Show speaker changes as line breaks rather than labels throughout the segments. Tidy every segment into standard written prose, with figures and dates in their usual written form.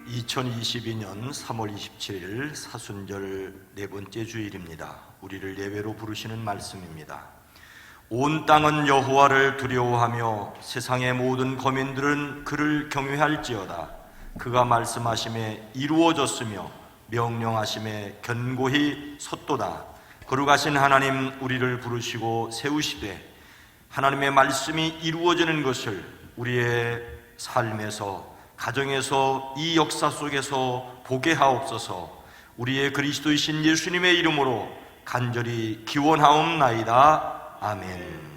2022년 3월 27일 사순절 네 번째 주일입니다. 우리를 예배로 부르시는 말씀입니다. 온 땅은 여호와를 두려워하며 세상의 모든 거민들은 그를 경외할지어다. 그가 말씀하심에 이루어졌으며 명령하심에 견고히 섰도다. 거룩하신 하나님, 우리를 부르시고 세우시되 하나님의 말씀이 이루어지는 것을 우리의 삶에서, 가정에서, 이 역사 속에서 보게 하옵소서. 우리의 그리스도이신 예수님의 이름으로 간절히 기원하옵나이다. 아멘.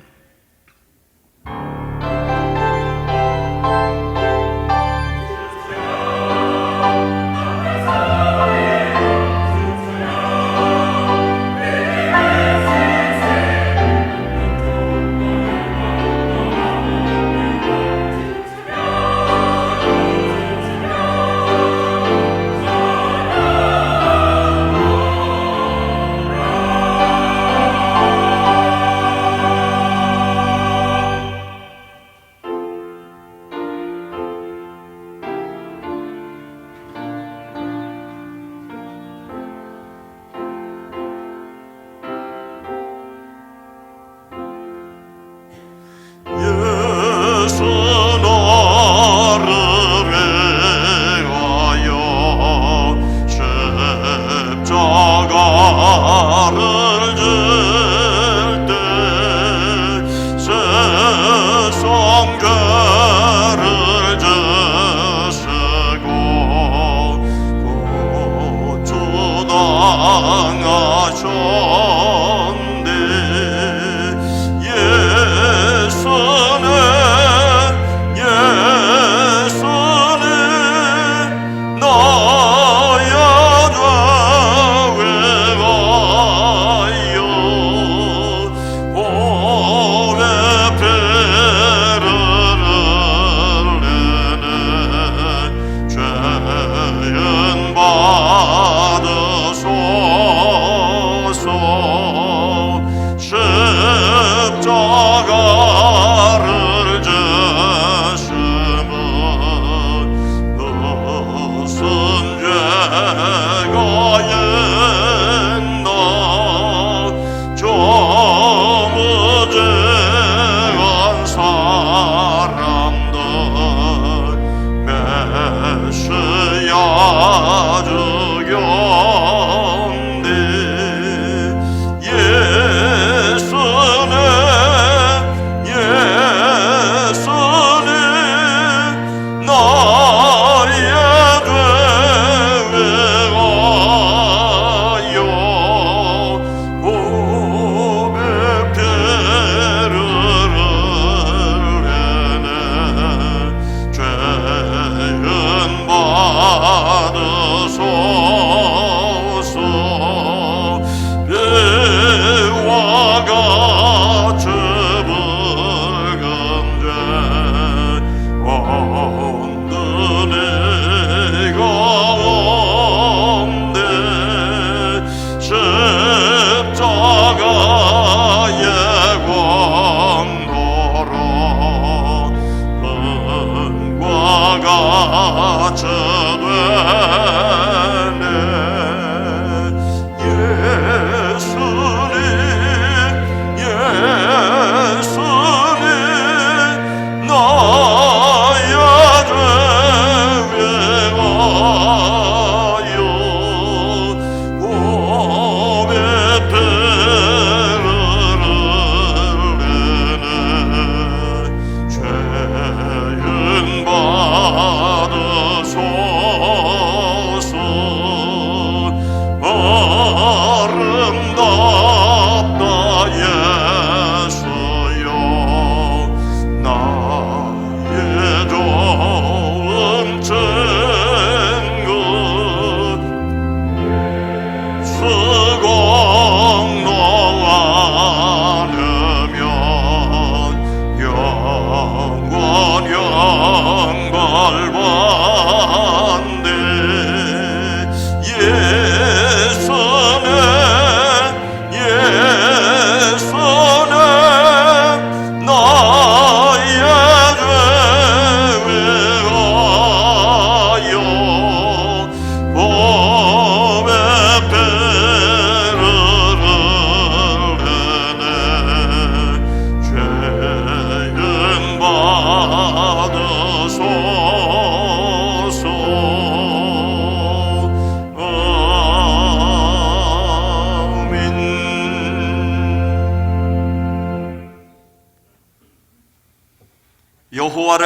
나의 죄 위하여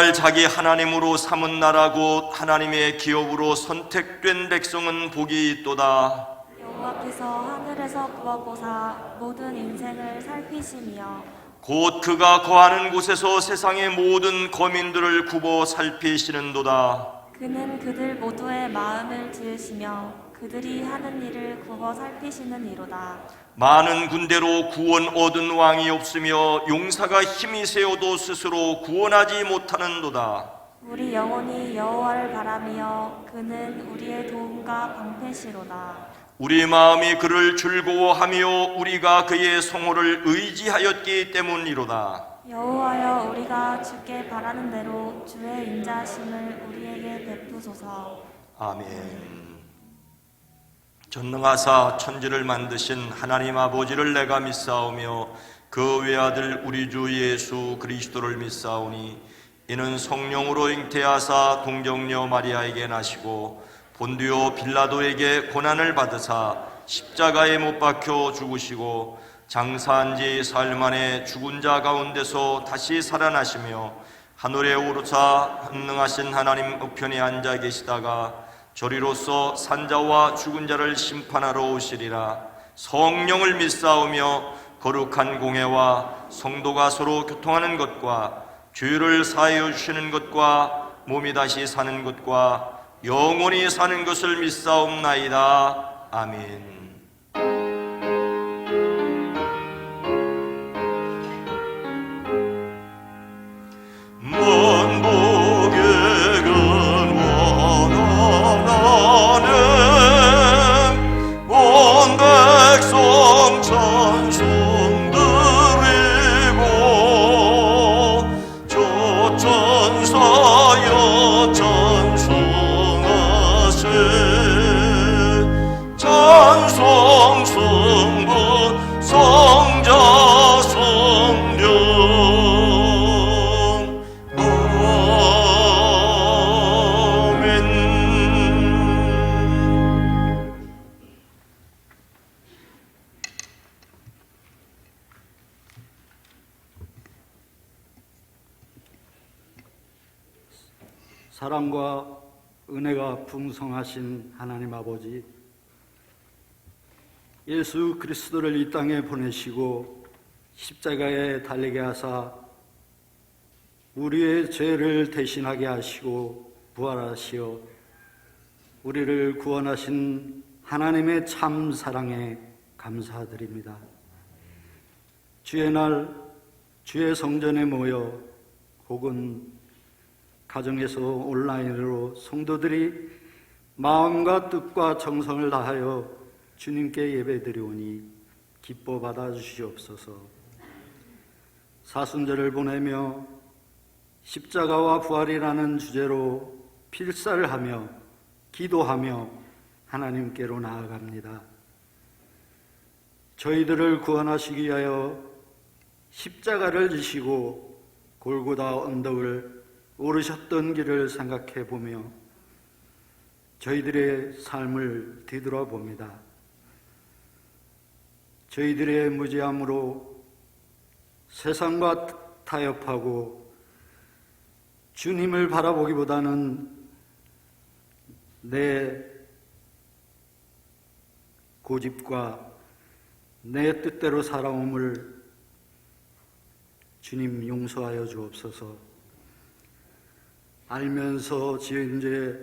여호와를 자기 하나님으로 삼은 나라 곧 하나님의 기업으로 선택된 백성은 복이 있도다.
여호와께서 하늘에서 구하고사 모든 인생을 살피시며
곧 그가 거하는 곳에서 세상의 모든 거민들을 굽어 살피시는도다.
그는 그들 모두의 마음을 지으시며 그들이 하는 일을 굽어 살피시는 이로다.
많은 군대로 구원 얻은 왕이 없으며 용사가 힘이 세어도 스스로 구원하지 못하는도다.
우리 영혼이 여호와를 바라며 그는 우리의 도움과 방패시로다.
우리 마음이 그를 즐거워하며 우리가 그의 성호를 의지하였기 때문이로다.
여호와여, 우리가 주께 바라는 대로 주의 인자하심을 우리에게 베푸소서.
아멘. 전능하사 천지를 만드신 하나님 아버지를 내가 믿사오며 그 외아들 우리 주 예수 그리스도를 믿사오니 이는 성령으로 잉태하사 동정녀 마리아에게 나시고 본디오 빌라도에게 고난을 받으사 십자가에 못 박혀 죽으시고 장사한 지 사흘 만에 죽은 자 가운데서 다시 살아나시며 하늘에 오르사 전능하신 하나님 우편에 앉아 계시다가 저리로서 산자와 죽은 자를 심판하러 오시리라. 성령을 믿사오며 거룩한 공회와 성도가 서로 교통하는 것과 죄를 사하여 주시는 것과 몸이 다시 사는 것과 영원히 사는 것을 믿사옵나이다. 아멘.
사랑과 은혜가 풍성하신 하나님 아버지, 예수 그리스도를 이 땅에 보내시고 십자가에 달리게 하사 우리의 죄를 대신하게 하시고 부활하시어 우리를 구원하신 하나님의 참 사랑에 감사드립니다. 주의 날 주의 성전에 모여 혹은 가정에서 온라인으로 성도들이 마음과 뜻과 정성을 다하여 주님께 예배드리오니 기뻐 받아주시옵소서. 사순절을 보내며 십자가와 부활이라는 주제로 필사를 하며 기도하며 하나님께로 나아갑니다. 저희들을 구원하시기 위하여 십자가를 지시고 골고다 언덕을 오르셨던 길을 생각해 보며 저희들의 삶을 뒤돌아봅니다. 저희들의 무지함으로 세상과 타협하고 주님을 바라보기보다는 내 고집과 내 뜻대로 살아옴을 주님 용서하여 주옵소서. 알면서 지은 죄,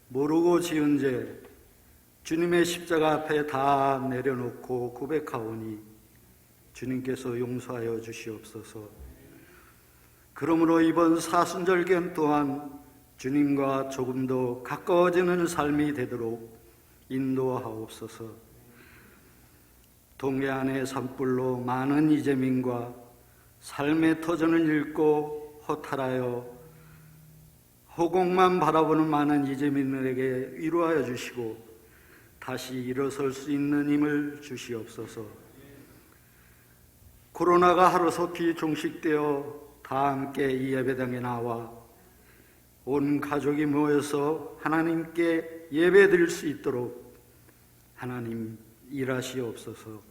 모르고 지은 죄, 주님의 십자가 앞에 다 내려놓고 고백하오니 주님께서 용서하여 주시옵소서. 그러므로 이번 사순절견 또한 주님과 조금 더 가까워지는 삶이 되도록 인도하옵소서. 동해안의 산불로 많은 이재민과 삶의 터전을 잃고 허탈하여 호공만 바라보는 많은 이재민들에게 위로하여 주시고 다시 일어설 수 있는 힘을 주시옵소서. 코로나가 하루속히 종식되어 다 함께 이 예배당에 나와 온 가족이 모여서 하나님께 예배드릴 수 있도록 하나님 일하시옵소서.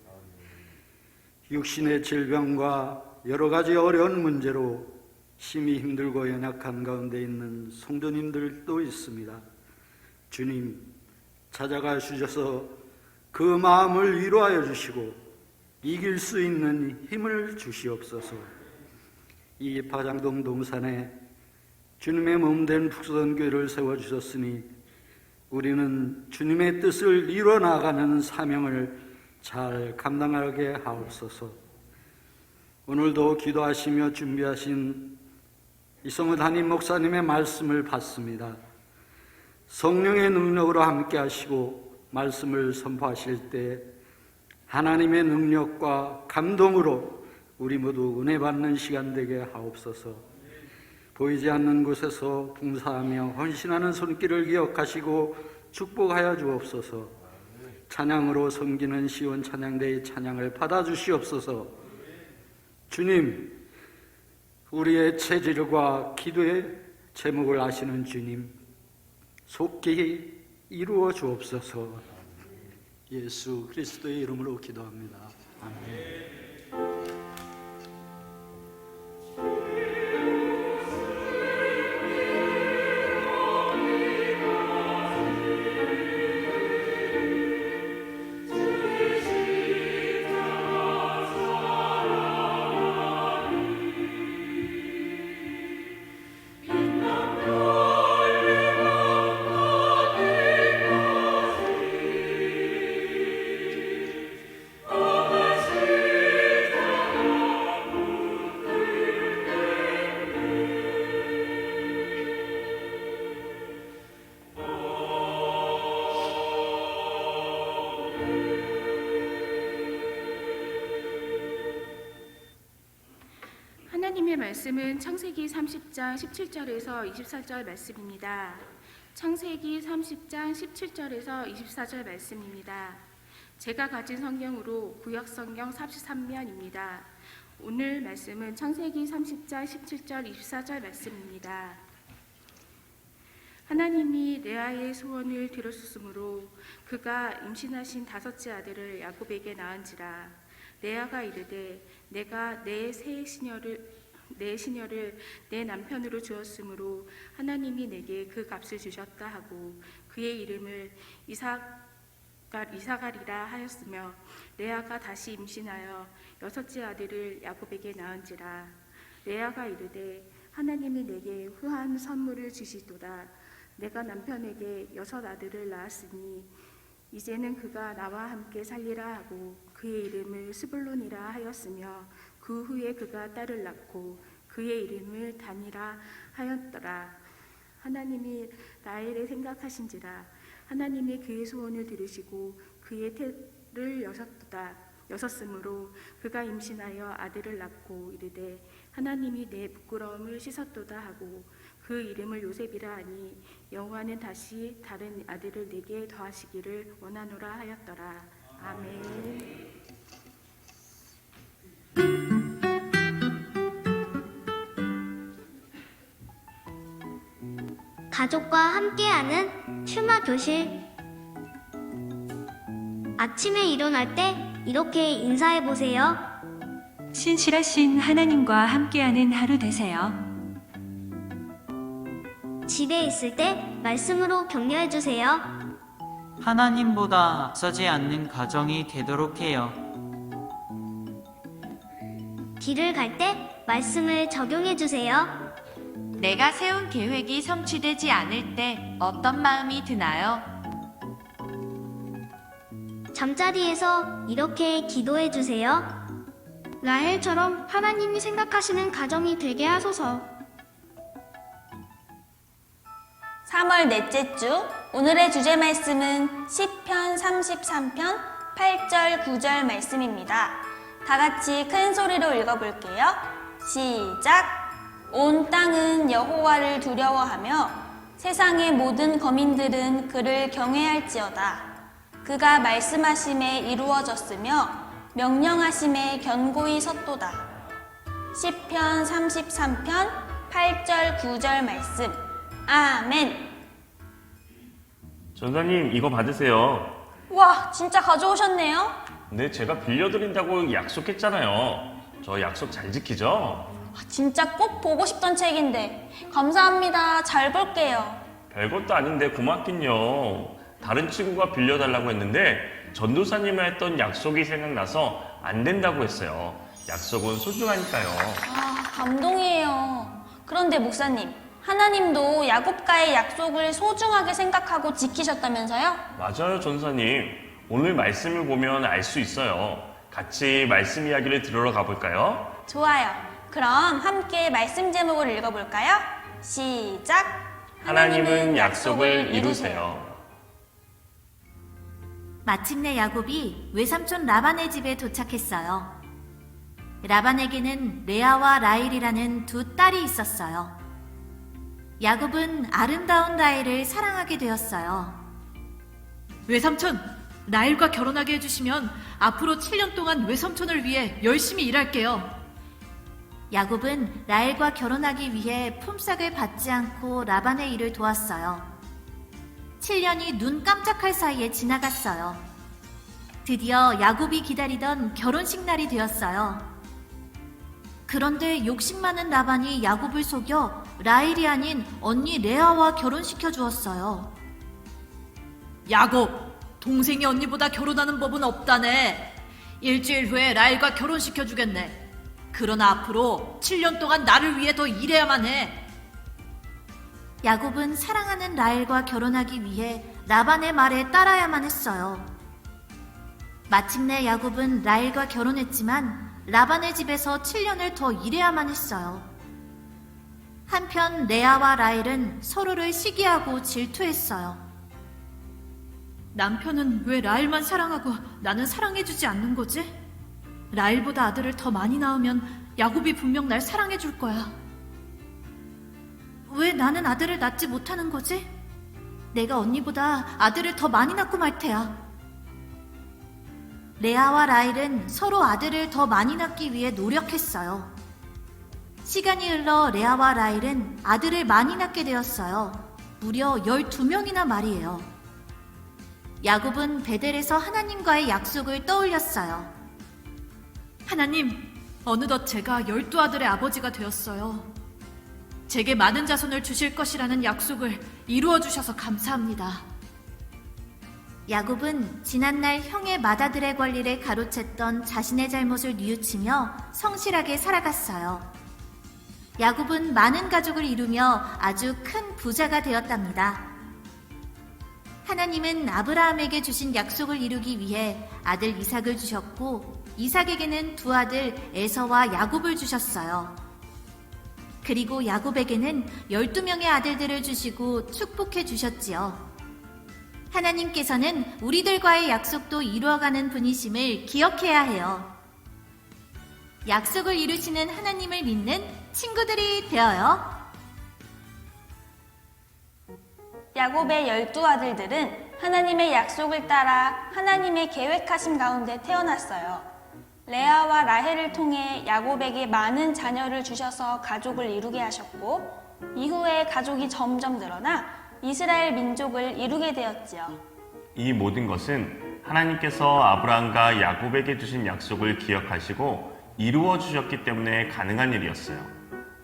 육신의 질병과 여러 가지 어려운 문제로 심히 힘들고 연약한 가운데 있는 성도님들도 있습니다. 주님, 찾아가 주셔서 그 마음을 위로하여 주시고 이길 수 있는 힘을 주시옵소서. 이 파장동 동산에 주님의 몸된 북서던교회를 세워주셨으니 우리는 주님의 뜻을 이루어 나가는 사명을 잘 감당하게 하옵소서. 오늘도 기도하시며 준비하신 이성우 담임 목사님의 말씀을 받습니다. 성령의 능력으로 함께 하시고 말씀을 선포하실 때 하나님의 능력과 감동으로 우리 모두 은혜 받는 시간 되게 하옵소서. 보이지 않는 곳에서 봉사하며 헌신하는 손길을 기억하시고 축복하여 주옵소서. 찬양으로 섬기는 시온 찬양대의 찬양을 받아주시옵소서. 주님, 우리의 체질과 기도의 제목을 아시는 주님, 속히 이루어 주옵소서. 예수 그리스도의 이름으로 기도합니다. 아멘.
하나님의 말씀은 창세기 30장 17절에서 24절 말씀입니다. 창세기 30장 17절에서 24절 말씀입니다. 제가 가진 성경으로 구약성경 33면입니다. 오늘 말씀은 창세기 30장 17절 24절 말씀입니다. 하나님이 레아의 소원을 들으셨으므로 그가 임신하신 다섯째 아들을 야곱에게 낳은지라. 레아가 이르되 내가 내 시녀를 내 남편으로 주었으므로 하나님이 내게 그 값을 주셨다 하고 그의 이름을 이사갈이라 하였으며, 레아가 다시 임신하여 여섯째 아들을 야곱에게 낳은지라. 레아가 이르되 하나님이 내게 후한 선물을 주시도다. 내가 남편에게 여섯 아들을 낳았으니 이제는 그가 나와 함께 살리라 하고 그의 이름을 스불론이라 하였으며, 그 후에 그가 딸을 낳고 그의 이름을 단이라 하였더라. 하나님이 라헬을 생각하신지라. 하나님이 그의 소원을 들으시고 그의 태를 여섰으므로 그가 임신하여 아들을 낳고 이르되 하나님이 내 부끄러움을 씻었도다 하고 그 이름을 요셉이라 하니 여호와는 다시 다른 아들을 내게 더하시기를 원하노라 하였더라. 아멘.
가족과 함께하는 추마 교실. 아침에 일어날 때 이렇게 인사해 보세요.
신실하신 하나님과 함께하는 하루 되세요.
집에 있을 때 말씀으로 격려해 주세요.
하나님보다 앞서지 않는 가정이 되도록 해요.
길을 갈 때 말씀을 적용해 주세요.
내가 세운 계획이 성취되지 않을 때 어떤 마음이 드나요?
잠자리에서 이렇게 기도해 주세요. 라헬처럼 하나님이 생각하시는 가정이 되게 하소서.
3월 넷째 주 오늘의 주제 말씀은 시편 33편 8절 9절 말씀입니다. 다 같이 큰 소리로 읽어볼게요. 시작! 온 땅은 여호와를 두려워하며 세상의 모든 거민들은 그를 경외할지어다. 그가 말씀하심에 이루어졌으며 명령하심에 견고히 섰도다. 시편 33편 8절 9절 말씀. 아멘.
전사님, 이거 받으세요.
와, 진짜 가져오셨네요.
네, 제가 빌려드린다고 약속했잖아요. 저 약속 잘 지키죠?
진짜 꼭 보고 싶던 책인데. 감사합니다. 잘 볼게요.
별것도 아닌데 고맙긴요. 다른 친구가 빌려달라고 했는데 전도사님이 했던 약속이 생각나서 안 된다고 했어요. 약속은 소중하니까요.
감동이에요. 그런데 목사님, 하나님도 야곱과의 약속을 소중하게 생각하고 지키셨다면서요?
맞아요, 전사님. 오늘 말씀을 보면 알 수 있어요. 같이 말씀 이야기를 들으러 가볼까요?
좋아요. 그럼 함께 말씀 제목을 읽어볼까요? 시작!
하나님은 약속을 이루세요.
마침내 야곱이 외삼촌 라반의 집에 도착했어요. 라반에게는 레아와 라헬이라는 두 딸이 있었어요. 야곱은 아름다운 라헬을 사랑하게 되었어요.
외삼촌, 라헬과 결혼하게 해주시면 앞으로 7년 동안 외삼촌을 위해 열심히 일할게요.
야곱은 라헬과 결혼하기 위해 품삯을 받지 않고 라반의 일을 도왔어요. 7년이 눈 깜짝할 사이에 지나갔어요. 드디어 야곱이 기다리던 결혼식 날이 되었어요. 그런데 욕심 많은 라반이 야곱을 속여 라헬이 아닌 언니 레아와 결혼시켜 주었어요.
야곱, 동생이 언니보다 결혼하는 법은 없다네. 일주일 후에 라헬과 결혼시켜주겠네. 그러나 앞으로 7년 동안 나를 위해 더 일해야만 해.
야곱은 사랑하는 라헬과 결혼하기 위해 라반의 말에 따라야만 했어요. 마침내 야곱은 라헬과 결혼했지만 라반의 집에서 7년을 더 일해야만 했어요. 한편 레아와 라헬은 서로를 시기하고 질투했어요.
남편은 왜 라헬만 사랑하고 나는 사랑해주지 않는 거지? 라헬보다 아들을 더 많이 낳으면 야곱이 분명 날 사랑해줄 거야.
왜 나는 아들을 낳지 못하는 거지? 내가 언니보다 아들을 더 많이 낳고 말 테야. 레아와 라헬은 서로 아들을 더 많이 낳기 위해 노력했어요. 시간이 흘러 레아와 라헬은 아들을 많이 낳게 되었어요. 무려 12명이나 말이에요. 야곱은 베델에서 하나님과의 약속을 떠올렸어요.
하나님, 어느덧 제가 12아들의 아버지가 되었어요. 제게 많은 자손을 주실 것이라는 약속을 이루어 주셔서 감사합니다.
야곱은 지난날 형의 맏아들의 권리를 가로챘던 자신의 잘못을 뉘우치며 성실하게 살아갔어요. 야곱은 많은 가족을 이루며 아주 큰 부자가 되었답니다. 하나님은 아브라함에게 주신 약속을 이루기 위해 아들 이삭을 주셨고 이삭에게는 두 아들 에서와 야곱을 주셨어요. 그리고 야곱에게는 12명의 아들들을 주시고 축복해 주셨지요. 하나님께서는 우리들과의 약속도 이루어가는 분이심을 기억해야 해요. 약속을 이루시는 하나님을 믿는 친구들이 되어요.
야곱의 12아들들은 하나님의 약속을 따라 하나님의 계획하심 가운데 태어났어요. 레아와 라헬을 통해 야곱에게 많은 자녀를 주셔서 가족을 이루게 하셨고 이후에 가족이 점점 늘어나 이스라엘 민족을 이루게 되었지요.
이 모든 것은 하나님께서 아브라함과 야곱에게 주신 약속을 기억하시고 이루어 주셨기 때문에 가능한 일이었어요.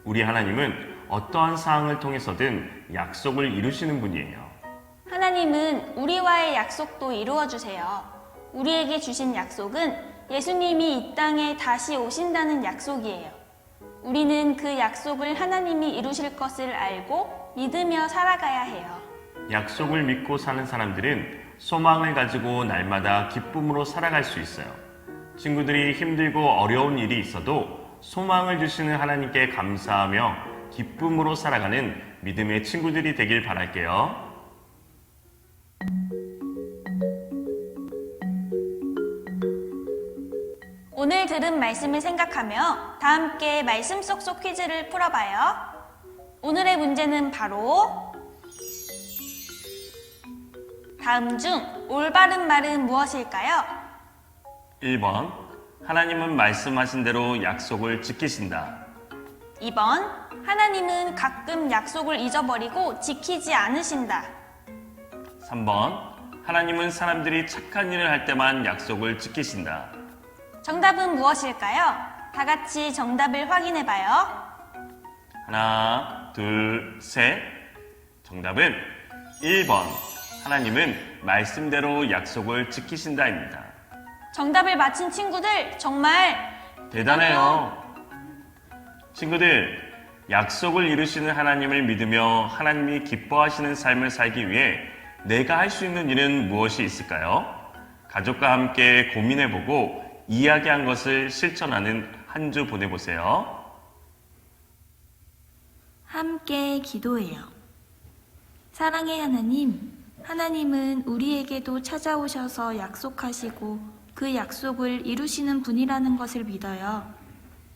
우리 하나님은 어떠한 상황을 통해서든 약속을 이루시는 분이에요.
하나님은 우리와의 약속도 이루어 주세요. 우리에게 주신 약속은 예수님이 이 땅에 다시 오신다는 약속이에요. 우리는 그 약속을 하나님이 이루실 것을 알고 믿으며 살아가야 해요.
약속을 믿고 사는 사람들은 소망을 가지고 날마다 기쁨으로 살아갈 수 있어요. 친구들이 힘들고 어려운 일이 있어도 소망을 주시는 하나님께 감사하며 기쁨으로 살아가는 믿음의 친구들이 되길 바랄게요.
오늘 들은 말씀을 생각하며 다 함께 말씀 쏙쏙 퀴즈를 풀어봐요. 오늘의 문제는 바로 다음 중 올바른 말은 무엇일까요?
1번, 하나님은 말씀하신 대로 약속을 지키신다.
2번, 하나님은 가끔 약속을 잊어버리고 지키지 않으신다.
3번, 하나님은 사람들이 착한 일을 할 때만 약속을 지키신다.
정답은 무엇일까요? 다 같이 정답을 확인해봐요.
하나, 둘, 셋. 정답은 1번. 하나님은 말씀대로 약속을 지키신다입니다.
정답을 맞힌 친구들 정말
대단해요. 친구들, 약속을 이루시는 하나님을 믿으며 하나님이 기뻐하시는 삶을 살기 위해 내가 할 수 있는 일은 무엇이 있을까요? 가족과 함께 고민해보고 이야기한 것을 실천하는 한 주 보내보세요.
함께 기도해요. 사랑의 하나님, 하나님은 우리에게도 찾아오셔서 약속하시고 그 약속을 이루시는 분이라는 것을 믿어요.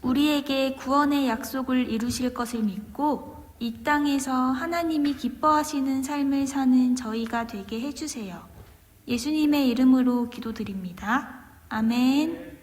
우리에게 구원의 약속을 이루실 것을 믿고 이 땅에서 하나님이 기뻐하시는 삶을 사는 저희가 되게 해주세요. 예수님의 이름으로 기도드립니다. 아멘.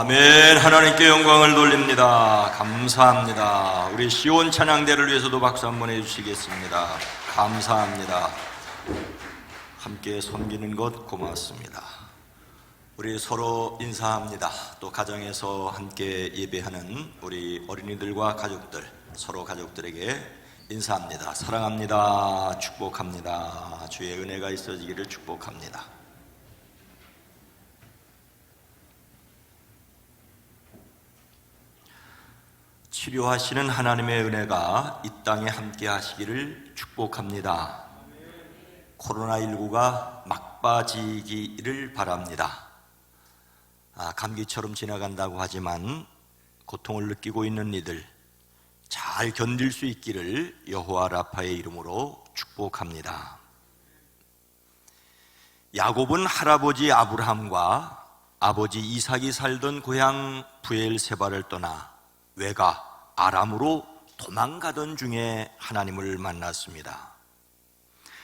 아멘. 하나님께 영광을 돌립니다. 감사합니다. 우리 시온 찬양대를 위해서도 박수 한번 해주시겠습니다. 감사합니다. 함께 섬기는 것 고맙습니다. 우리 서로 인사합니다. 또 가정에서 함께 예배하는 우리 어린이들과 가족들, 서로 가족들에게 인사합니다. 사랑합니다. 축복합니다. 주의 은혜가 있어지기를 축복합니다. 치료하시는 하나님의 은혜가 이 땅에 함께 하시기를 축복합니다. 코로나19가 막빠지기를 바랍니다. 감기처럼 지나간다고 하지만 고통을 느끼고 있는 이들 잘 견딜 수 있기를 여호와 라파의 이름으로 축복합니다. 야곱은 할아버지 아브라함과 아버지 이삭이 살던 고향 브엘세바를 떠나 외가 아람으로 도망가던 중에 하나님을 만났습니다.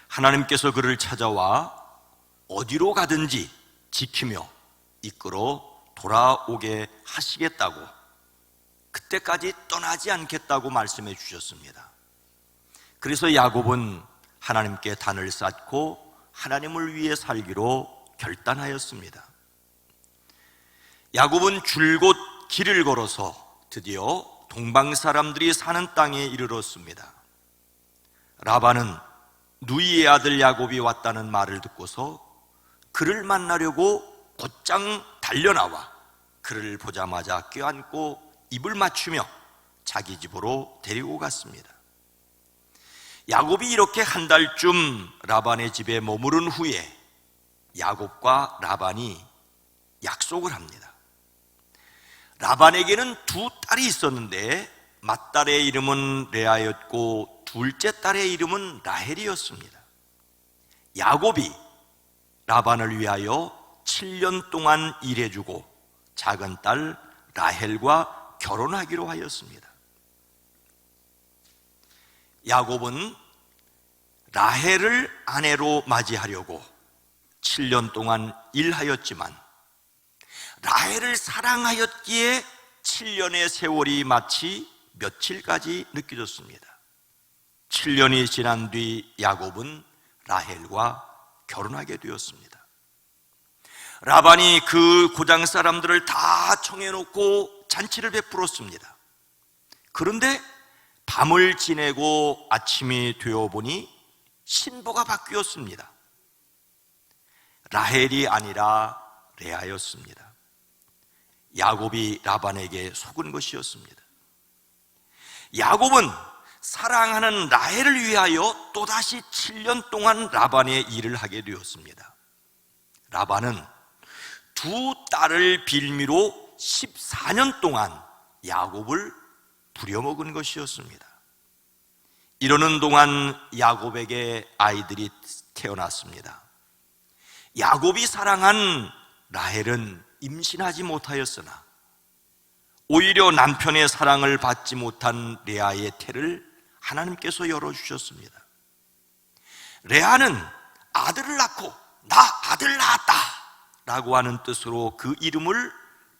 하나님께서 그를 찾아와 어디로 가든지 지키며 이끌어 돌아오게 하시겠다고, 그때까지 떠나지 않겠다고 말씀해 주셨습니다. 그래서 야곱은 하나님께 단을 쌓고 하나님을 위해 살기로 결단하였습니다. 야곱은 줄곧 길을 걸어서 드디어 동방 사람들이 사는 땅에 이르렀습니다. 라반은 누이의 아들 야곱이 왔다는 말을 듣고서 그를 만나려고 곧장 달려나와 그를 보자마자 껴안고 입을 맞추며 자기 집으로 데리고 갔습니다. 야곱이 이렇게 한 달쯤 라반의 집에 머무른 후에 야곱과 라반이 약속을 합니다. 라반에게는 두 딸이 있었는데 맏딸의 이름은 레아였고 둘째 딸의 이름은 라헬이었습니다. 야곱이 라반을 위하여 7년 동안 일해주고 작은 딸 라헬과 결혼하기로 하였습니다. 야곱은 라헬을 아내로 맞이하려고 7년 동안 일하였지만 라헬을 사랑하였기에 7년의 세월이 마치 며칠까지 느껴졌습니다. 7년이 지난 뒤 야곱은 라헬과 결혼하게 되었습니다. 라반이 그 고장 사람들을 다 청해놓고 잔치를 베풀었습니다. 그런데 밤을 지내고 아침이 되어보니 신부가 바뀌었습니다. 라헬이 아니라 레아였습니다. 야곱이 라반에게 속은 것이었습니다. 야곱은 사랑하는 라헬을 위하여 또다시 7년 동안 라반의 일을 하게 되었습니다. 라반은 두 딸을 빌미로 14년 동안 야곱을 부려먹은 것이었습니다. 이러는 동안 야곱에게 아이들이 태어났습니다. 야곱이 사랑한 라헬은 임신하지 못하였으나 오히려 남편의 사랑을 받지 못한 레아의 태를 하나님께서 열어주셨습니다. 레아는 아들을 낳고 나 아들 낳았다 라고 하는 뜻으로 그 이름을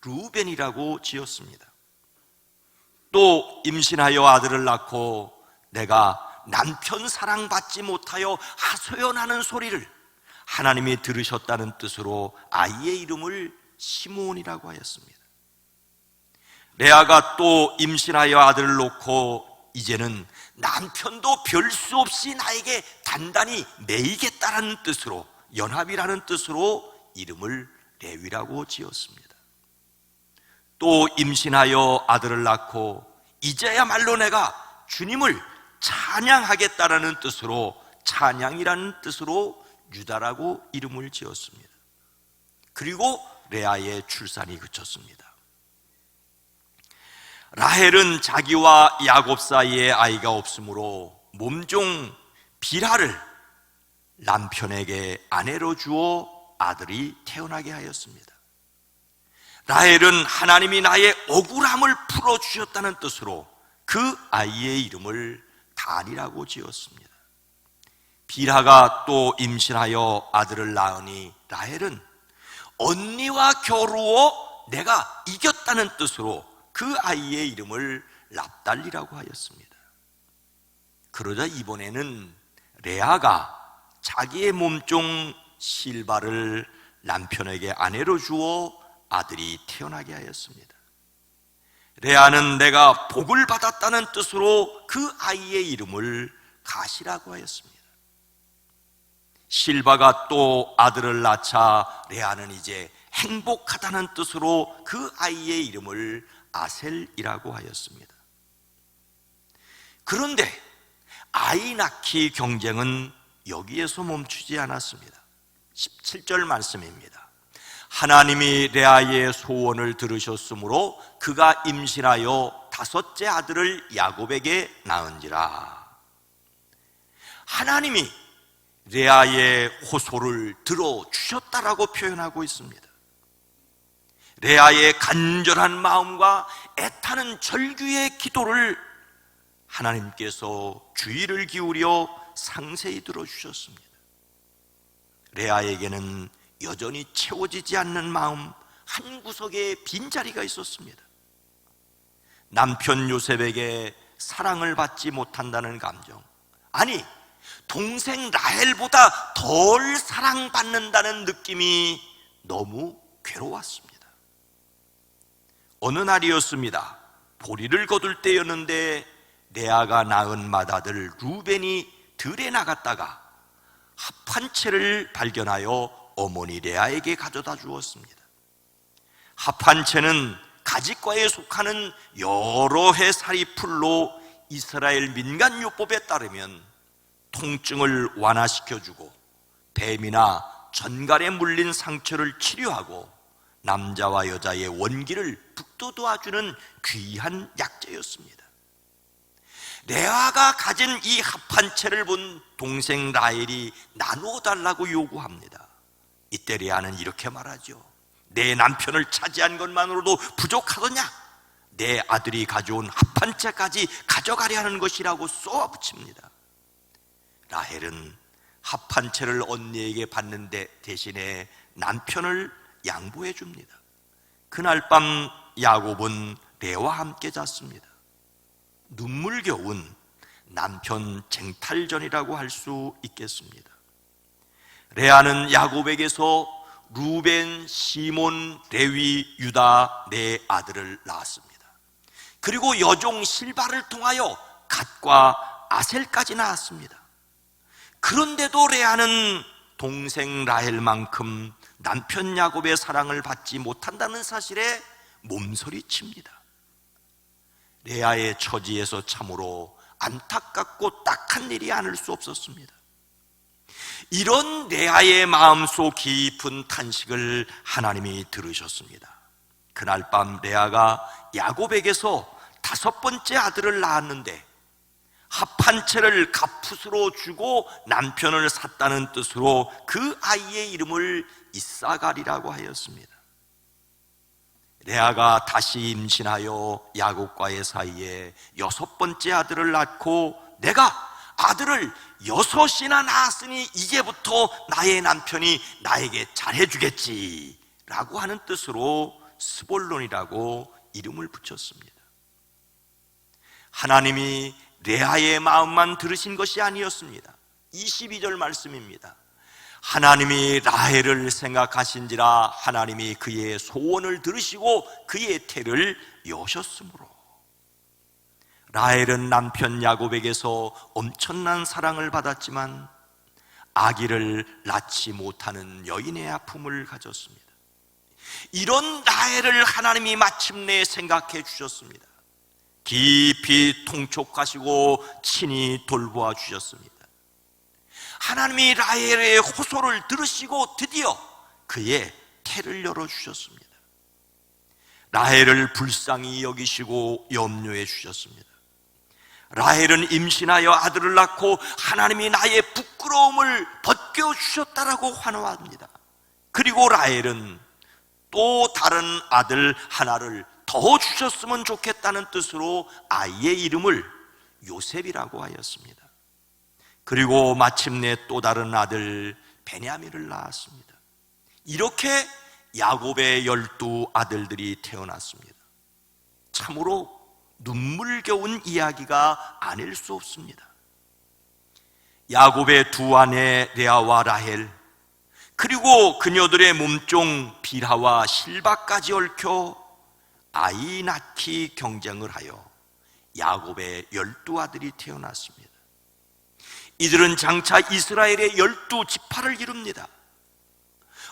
루벤이라고 지었습니다. 또 임신하여 아들을 낳고 내가 남편 사랑받지 못하여 하소연하는 소리를 하나님이 들으셨다는 뜻으로 아이의 이름을 시므온이라고 하였습니다. 레아가 또 임신하여 아들을 놓고 이제는 남편도 별 수 없이 나에게 단단히 매이겠다라는 뜻으로, 연합이라는 뜻으로 이름을 레위라고 지었습니다. 또 임신하여 아들을 낳고 이제야말로 내가 주님을 찬양하겠다라는 뜻으로, 찬양이라는 뜻으로 유다라고 이름을 지었습니다. 그리고 레아의 출산이 그쳤습니다. 라헬은 자기와 야곱 사이에 아이가 없으므로 몸종 빌하를 남편에게 아내로 주어 아들이 태어나게 하였습니다. 라헬은 하나님이 나의 억울함을 풀어주셨다는 뜻으로 그 아이의 이름을 단이라고 지었습니다. 빌하가 또 임신하여 아들을 낳으니 라헬은 언니와 겨루어 내가 이겼다는 뜻으로 그 아이의 이름을 납달리라고 하였습니다. 그러자 이번에는 레아가 자기의 몸종 실바를 남편에게 아내로 주어 아들이 태어나게 하였습니다. 레아는 내가 복을 받았다는 뜻으로 그 아이의 이름을 가시라고 하였습니다. 실바가 또 아들을 낳자 레아는 이제 행복하다는 뜻으로 그 아이의 이름을 아셀이라고 하였습니다. 그런데 아이 낳기 경쟁은 여기에서 멈추지 않았습니다. 17절 말씀입니다. 하나님이 레아의 소원을 들으셨으므로 그가 임신하여 5째 아들을 야곱에게 낳은지라. 하나님이 레아의 호소를 들어주셨다라고 표현하고 있습니다. 레아의 간절한 마음과 애타는 절규의 기도를 하나님께서 주의를 기울여 상세히 들어주셨습니다. 레아에게는 여전히 채워지지 않는 마음 한 구석에 빈자리가 있었습니다. 남편 요셉에게 사랑을 받지 못한다는 감정, 아니 동생 라헬보다 덜 사랑받는다는 느낌이 너무 괴로웠습니다. 어느 날이었습니다. 보리를 거둘 때였는데 레아가 낳은 맏아들 루벤이 들에 나갔다가 합 한 채를 발견하여 어머니 레아에게 가져다 주었습니다. 합 한 채는 가지과에 속하는 여러 해 살이 풀로 이스라엘 민간요법에 따르면 통증을 완화시켜주고 뱀이나 전갈에 물린 상처를 치료하고 남자와 여자의 원기를 북돋아주는 귀한 약재였습니다. 레아가 가진 이 합 한 채를 본 동생 라헬이 나누어 달라고 요구합니다. 이때 레아는 이렇게 말하죠. 내 남편을 차지한 것만으로도 부족하더냐? 내 아들이 가져온 합 한 채까지 가져가려 하는 것이라고 쏘아붙입니다. 라헬은 합 한 채를 언니에게 받는데 대신에 남편을 양보해 줍니다. 그날 밤 야곱은 레아와 함께 잤습니다. 눈물겨운 남편 쟁탈전이라고 할 수 있겠습니다. 레아는 야곱에게서 루벤, 시몬, 레위, 유다 네 아들을 낳았습니다. 그리고 여종 실바를 통하여 갓과 아셀까지 낳았습니다. 그런데도 레아는 동생 라헬만큼 남편 야곱의 사랑을 받지 못한다는 사실에 몸서리칩니다. 레아의 처지에서 참으로 안타깝고 딱한 일이 아닐 수 없었습니다. 이런 레아의 마음속 깊은 탄식을 하나님이 들으셨습니다. 그날 밤 레아가 야곱에게서 5번째 아들을 낳았는데 합 한 채를 갑풋으로 주고 남편을 샀다는 뜻으로 그 아이의 이름을 이사갈이라고 하였습니다. 레아가 다시 임신하여 야곱과의 사이에 6번째 아들을 낳고 내가 아들을 6이나 낳았으니 이제부터 나의 남편이 나에게 잘해주겠지 라고 하는 뜻으로 스볼론이라고 이름을 붙였습니다. 하나님이 레아의 마음만 들으신 것이 아니었습니다. 22절 말씀입니다. 하나님이 라헬을 생각하신지라 하나님이 그의 소원을 들으시고 그의 태를 여셨으므로. 라헬은 남편 야곱에게서 엄청난 사랑을 받았지만 아기를 낳지 못하는 여인의 아픔을 가졌습니다. 이런 라헬을 하나님이 마침내 생각해 주셨습니다. 깊이 통촉하시고 친히 돌보아 주셨습니다. 하나님이 라헬의 호소를 들으시고 드디어 그의 태를 열어주셨습니다. 라헬을 불쌍히 여기시고 염려해 주셨습니다. 라헬은 임신하여 아들을 낳고 하나님이 나의 부끄러움을 벗겨주셨다라고 환호합니다. 그리고 라헬은 또 다른 아들 하나를 더 주셨으면 좋겠다는 뜻으로 아이의 이름을 요셉이라고 하였습니다. 그리고 마침내 또 다른 아들 베냐민을 낳았습니다. 이렇게 야곱의 12 아들들이 태어났습니다. 참으로 눈물겨운 이야기가 아닐 수 없습니다. 야곱의 두 아내 레아와 라헬, 그리고 그녀들의 몸종 빌하와 실바까지 얽혀 아이 낳기 경쟁을 하여 야곱의 12 아들이 태어났습니다. 이들은 장차 이스라엘의 12지파를 이룹니다.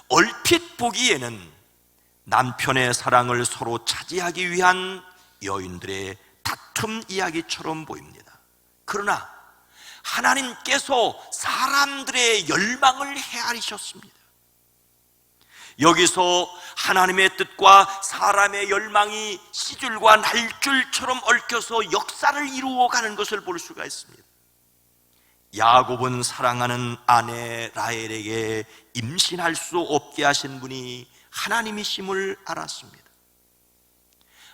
얼핏 보기에는 남편의 사랑을 서로 차지하기 위한 여인들의 다툼 이야기처럼 보입니다. 그러나 하나님께서 사람들의 열망을 헤아리셨습니다. 여기서 하나님의 뜻과 사람의 열망이 시줄과 날줄처럼 얽혀서 역사를 이루어가는 것을 볼 수가 있습니다. 야곱은 사랑하는 아내 라헬에게 임신할 수 없게 하신 분이 하나님이심을 알았습니다.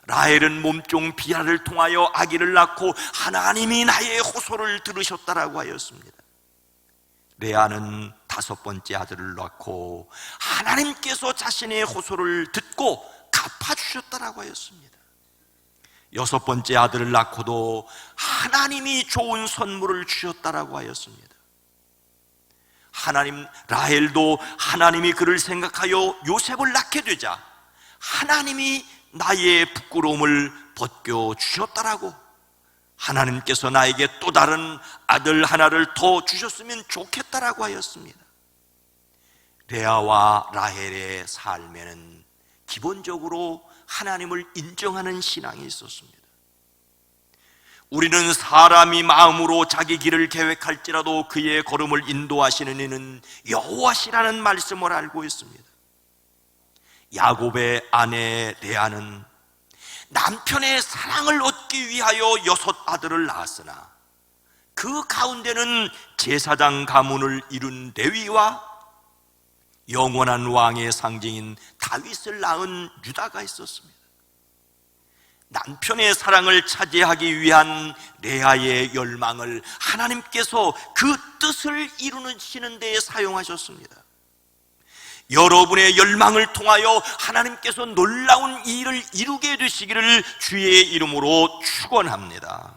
라헬은 몸종 비라를 통하여 아기를 낳고 하나님이 나의 호소를 들으셨다라고 하였습니다. 레아는 5번째 아들을 낳고 하나님께서 자신의 호소를 듣고 갚아주셨다라고 하였습니다. 6번째 아들을 낳고도 하나님이 좋은 선물을 주셨다라고 하였습니다. 라헬도 하나님이 그를 생각하여 요셉을 낳게 되자 하나님이 나의 부끄러움을 벗겨주셨다라고, 하나님께서 나에게 또 다른 아들 하나를 더 주셨으면 좋겠다라고 하였습니다. 레아와 라헬의 삶에는 기본적으로 하나님을 인정하는 신앙이 있었습니다. 우리는 사람이 마음으로 자기 길을 계획할지라도 그의 걸음을 인도하시는 이는 여호와시라는 말씀을 알고 있습니다. 야곱의 아내 레아는 남편의 사랑을 얻기 위하여 6 아들을 낳았으나 그 가운데는 제사장 가문을 이룬 레위와 영원한 왕의 상징인 다윗을 낳은 유다가 있었습니다. 남편의 사랑을 차지하기 위한 레아의 열망을 하나님께서 그 뜻을 이루시는 데에 사용하셨습니다. 여러분의 열망을 통하여 하나님께서 놀라운 일을 이루게 되시기를 주의 이름으로 축원합니다.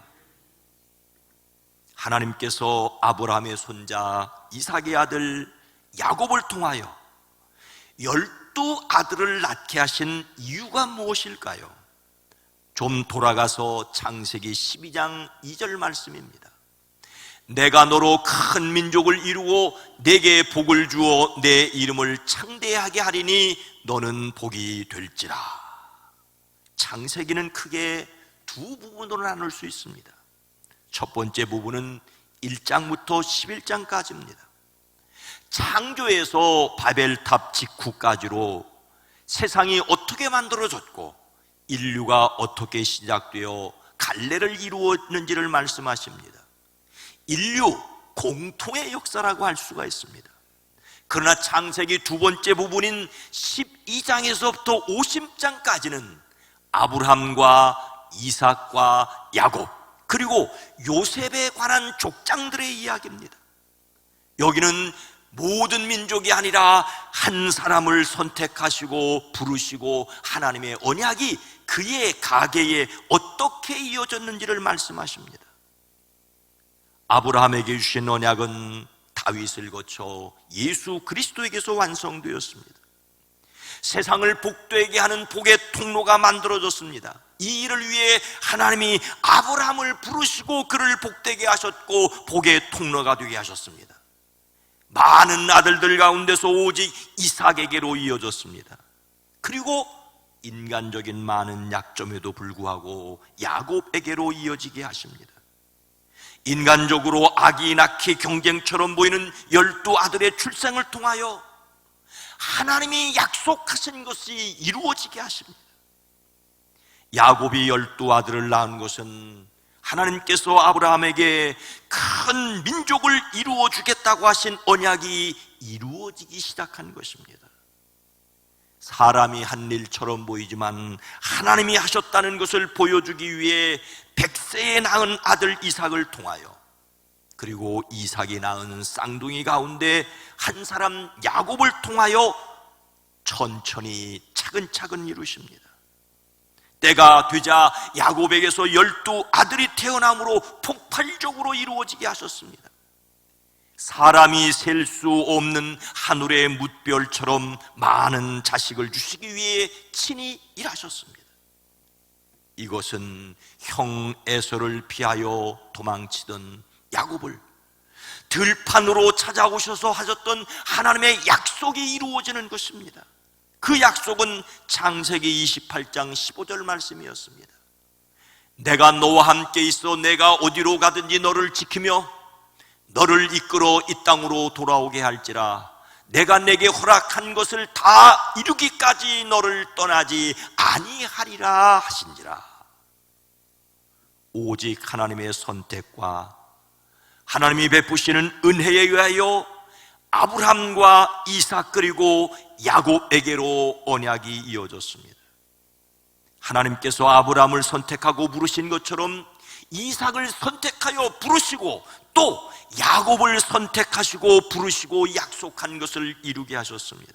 하나님께서 아브라함의 손자 이삭의 아들 야곱을 통하여 12 아들을 낳게 하신 이유가 무엇일까요? 좀 돌아가서 창세기 12장 2절 말씀입니다. 내가 너로 큰 민족을 이루어 내게 복을 주어 내 이름을 창대하게 하리니 너는 복이 될지라. 창세기는 크게 2 부분으로 나눌 수 있습니다. 첫 번째 부분은 1장부터 11장까지입니다. 창조에서 바벨탑 직후까지로 세상이 어떻게 만들어졌고 인류가 어떻게 시작되어 갈래를 이루었는지를 말씀하십니다. 인류 공통의 역사라고 할 수가 있습니다. 그러나 창세기 2번째 부분인 12장에서부터 50장까지는 아브라함과 이삭과 야곱 그리고 요셉에 관한 족장들의 이야기입니다. 여기는 모든 민족이 아니라 한 사람을 선택하시고 부르시고 하나님의 언약이 그의 가계에 어떻게 이어졌는지를 말씀하십니다. 아브라함에게 주신 언약은 다윗을 거쳐 예수 그리스도에게서 완성되었습니다. 세상을 복되게 하는 복의 통로가 만들어졌습니다. 이 일을 위해 하나님이 아브라함을 부르시고 그를 복되게 하셨고 복의 통로가 되게 하셨습니다. 많은 아들들 가운데서 오직 이삭에게로 이어졌습니다. 그리고 인간적인 많은 약점에도 불구하고 야곱에게로 이어지게 하십니다. 인간적으로 아기 낳기 경쟁처럼 보이는 12 아들의 출생을 통하여 하나님이 약속하신 것이 이루어지게 하십니다. 야곱이 12 아들을 낳은 것은 하나님께서 아브라함에게 큰 민족을 이루어 주겠다고 하신 언약이 이루어지기 시작한 것입니다. 사람이 한 일처럼 보이지만 하나님이 하셨다는 것을 보여주기 위해 100세에 낳은 아들 이삭을 통하여 그리고 이삭이 낳은 쌍둥이 가운데 한 사람 야곱을 통하여 천천히 차근차근 이루십니다. 때가 되자 야곱에게서 12 아들이 태어남으로 폭발적으로 이루어지게 하셨습니다. 사람이 셀 수 없는 하늘의 뭇별처럼 많은 자식을 주시기 위해 친히 일하셨습니다. 이것은 형 에서를 피하여 도망치던 야곱을 들판으로 찾아오셔서 하셨던 하나님의 약속이 이루어지는 것입니다. 그 약속은 창세기 28장 15절 말씀이었습니다. 내가 너와 함께 있어 내가 어디로 가든지 너를 지키며 너를 이끌어 이 땅으로 돌아오게 할지라 내가 내게 허락한 것을 다 이루기까지 너를 떠나지 아니하리라 하신지라. 오직 하나님의 선택과 하나님이 베푸시는 은혜에 의하여 아브람과 이삭 그리고 야곱에게로 언약이 이어졌습니다. 하나님께서 아브람을 선택하고 부르신 것처럼 이삭을 선택하여 부르시고 또 야곱을 선택하시고 부르시고 약속한 것을 이루게 하셨습니다.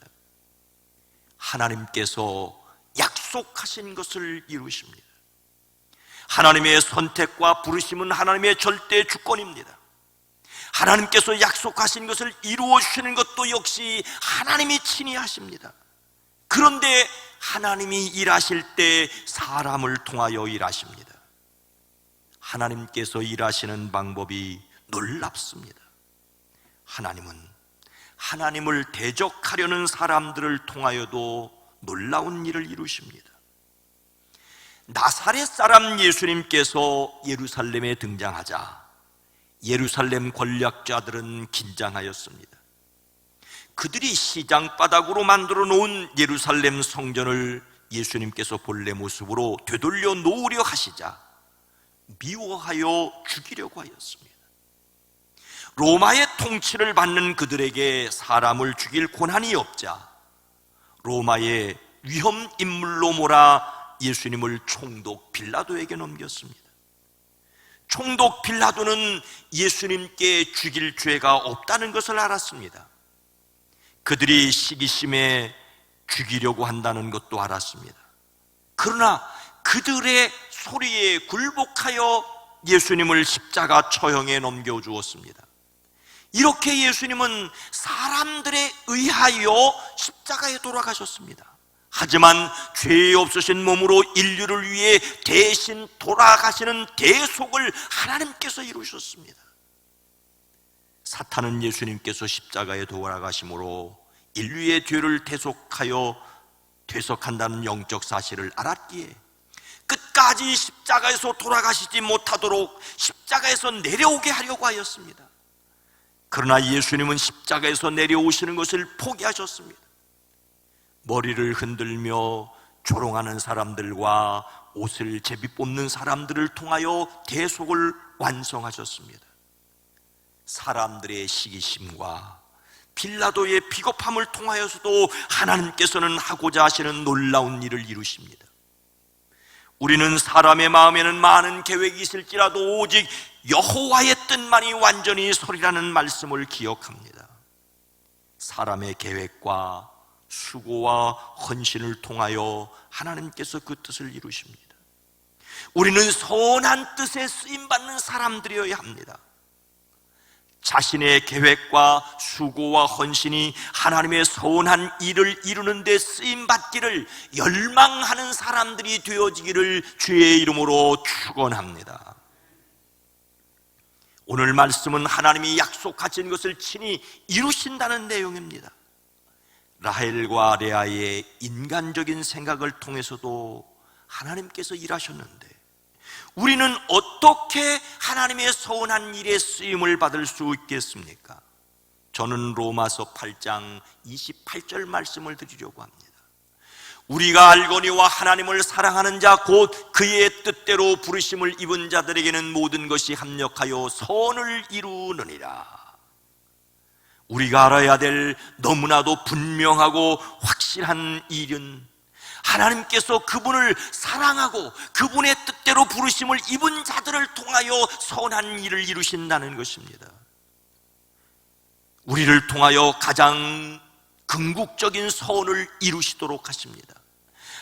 하나님께서 약속하신 것을 이루십니다. 하나님의 선택과 부르심은 하나님의 절대 주권입니다. 하나님께서 약속하신 것을 이루어 주시는 것도 역시 하나님이 친히 하십니다. 그런데 하나님이 일하실 때 사람을 통하여 일하십니다. 하나님께서 일하시는 방법이 놀랍습니다. 하나님은 하나님을 대적하려는 사람들을 통하여도 놀라운 일을 이루십니다. 나사렛 사람 예수님께서 예루살렘에 등장하자 예루살렘 권력자들은 긴장하였습니다. 그들이 시장바닥으로 만들어 놓은 예루살렘 성전을 예수님께서 본래 모습으로 되돌려 놓으려 하시자 미워하여 죽이려고 하였습니다. 로마의 통치를 받는 그들에게 사람을 죽일 권한이 없자 로마의 위험 인물로 몰아 예수님을 총독 빌라도에게 넘겼습니다. 총독 빌라도는 예수님께 죽일 죄가 없다는 것을 알았습니다. 그들이 시기심에 죽이려고 한다는 것도 알았습니다. 그러나 그들의 소리에 굴복하여 예수님을 십자가 처형에 넘겨주었습니다. 이렇게 예수님은 사람들에 의하여 십자가에 돌아가셨습니다. 하지만 죄 없으신 몸으로 인류를 위해 대신 돌아가시는 대속을 하나님께서 이루셨습니다. 사탄은 예수님께서 십자가에 돌아가심으로 인류의 죄를 대속한다는 영적 사실을 알았기에 끝까지 십자가에서 돌아가시지 못하도록 십자가에서 내려오게 하려고 하였습니다. 그러나 예수님은 십자가에서 내려오시는 것을 포기하셨습니다. 머리를 흔들며 조롱하는 사람들과 옷을 제비 뽑는 사람들을 통하여 대속을 완성하셨습니다. 사람들의 시기심과 빌라도의 비겁함을 통하여서도 하나님께서는 하고자 하시는 놀라운 일을 이루십니다. 우리는 사람의 마음에는 많은 계획이 있을지라도 오직 여호와의 뜻만이 완전히 서리라는 말씀을 기억합니다. 사람의 계획과 수고와 헌신을 통하여 하나님께서 그 뜻을 이루십니다. 우리는 선한 뜻에 쓰임받는 사람들이어야 합니다. 자신의 계획과 수고와 헌신이 하나님의 선한 일을 이루는 데 쓰임받기를 열망하는 사람들이 되어지기를 주의 이름으로 축원합니다. 오늘 말씀은 하나님이 약속하신 것을 친히 이루신다는 내용입니다. 라헬과 레아의 인간적인 생각을 통해서도 하나님께서 일하셨는데 우리는 어떻게 하나님의 선한 일에 쓰임을 받을 수 있겠습니까? 저는 로마서 8장 28절 말씀을 드리려고 합니다. 우리가 알거니와 하나님을 사랑하는 자 곧 그의 뜻대로 부르심을 입은 자들에게는 모든 것이 합력하여 선을 이루느니라. 우리가 알아야 될 너무나도 분명하고 확실한 일은 하나님께서 그분을 사랑하고 그분의 뜻대로 부르심을 입은 자들을 통하여 선한 일을 이루신다는 것입니다. 우리를 통하여 가장 궁극적인 소원을 이루시도록 하십니다.